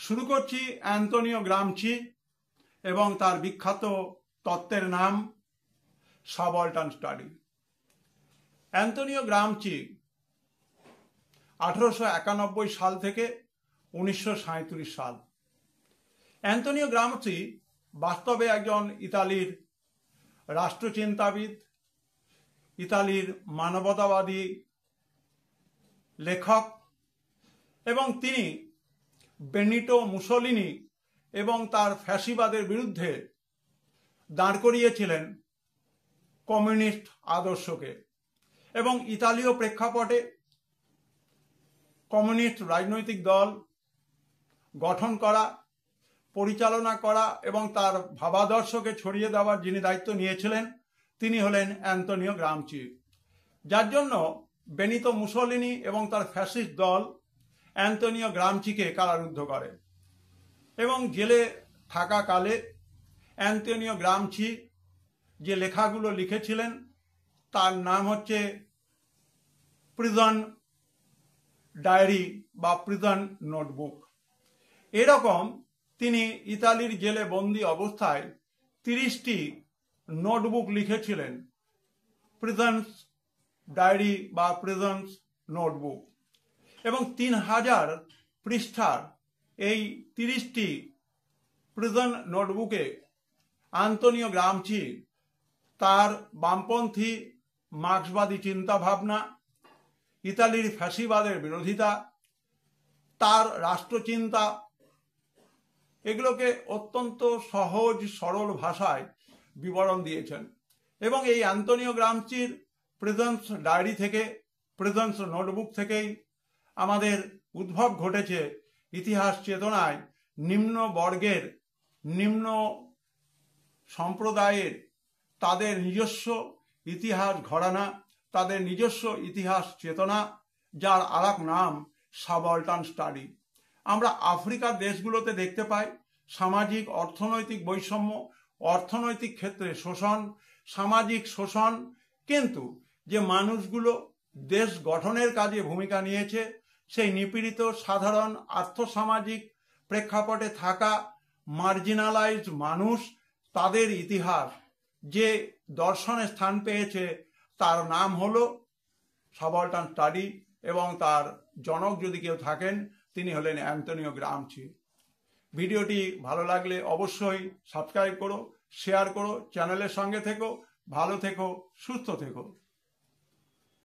শুরু করছি অ্যান্তোনিও গ্রামচি এবং তার বিখ্যাত তত্ত্বের নাম সাবঅল্টার্ন স্টাডি। অ্যান্তোনিও গ্রামচি 1891 সাল থেকে 1937 সাল। অ্যান্তোনিও গ্রামচি বাস্তবে একজন ইতালির রাষ্ট্রচিন্তাবিদ, ইতালির মানবতাবাদী লেখক এবং তিনি বেনিটো মুসোলিনি এবং তার ফ্যাসিবাদের বিরুদ্ধে দাঁড় করিয়েছিলেন কমিউনিস্ট আদর্শকে এবং ইতালীয় প্রেক্ষাপটে কমিউনিস্ট রাজনৈতিক দল গঠন করা, পরিচালনা করা এবং তার ভাবাদর্শকে ছড়িয়ে দেওয়ার যিনি দায়িত্ব নিয়েছিলেন তিনি হলেন অ্যান্তোনিও গ্রামচি, যার জন্য বেনিতো মুসোলিনি এবং তার ফ্যাসিস্ট দল অ্যান্তোনিও গ্রামচিকে কারারুদ্ধ করে এবং জেলে থাকাকালে অ্যান্তোনিও গ্রামচি যে লেখাগুলো লিখেছিলেন তার নাম হচ্ছে প্রিজন ডায়েরি বা প্রিজন নোটবুক। এরকম তিনি ইতালির জেলে বন্দি অবস্থায় 30টি নোটবুক লিখেছিলেন, প্রিজনস ডায়েরি বা প্রিজনস নোটবুক, এবং 3000 পৃষ্ঠার এই 30টি প্রিজন নোটবুকে অ্যান্তোনিও গ্রামচি তার বামপন্থী মার্ক্সবাদী চিন্তাভাবনা, ইতালির ফ্যাসিবাদের বিরোধিতা, তার রাষ্ট্রচিন্তা, এগুলোকে অত্যন্ত সহজ সরল ভাষায় বিবরণ দিয়েছেন। এবং এই অ্যান্তোনিও গ্রামচির প্রিজনস ডায়েরি থেকে, প্রিজনস নোটবুক থেকেই আমাদের উদ্ভব ঘটেছে ইতিহাস চেতনায় নিম্ন বর্গের, নিম্ন সম্প্রদায়ের তাদের নিজস্ব ইতিহাস ঘরানা, তাদের নিজস্ব ইতিহাস চেতনা, যার আরেক নাম সাবঅল্টার্ন স্টাডি। আমরা আফ্রিকার দেশগুলোতে দেখতে পাই সামাজিক অর্থনৈতিক বৈষম্য, অর্থনৈতিক ক্ষেত্রে শোষণ, সামাজিক শোষণ, কিন্তু যে মানুষগুলো দেশ গঠনের কাজে ভূমিকা নিয়েছে সেই নিপীড়িত সাধারণ আর্থসামাজিক প্রেক্ষাপটে থাকা মার্জিনালাইজড মানুষ, তাদের ইতিহাস যে দর্শনে স্থান পেয়েছে তার নাম হলো সাবঅল্টার্ন স্টাডি এবং তার জনক যদি কেউ থাকেন তিনি হলেন অ্যান্তোনিও গ্রামচি। ভিডিওটি ভালো লাগলে অবশ্যই সাবস্ক্রাইব করো, শেয়ার করো, চ্যানেলের সঙ্গে থেকো, ভালো থেকো, সুস্থ থেকো।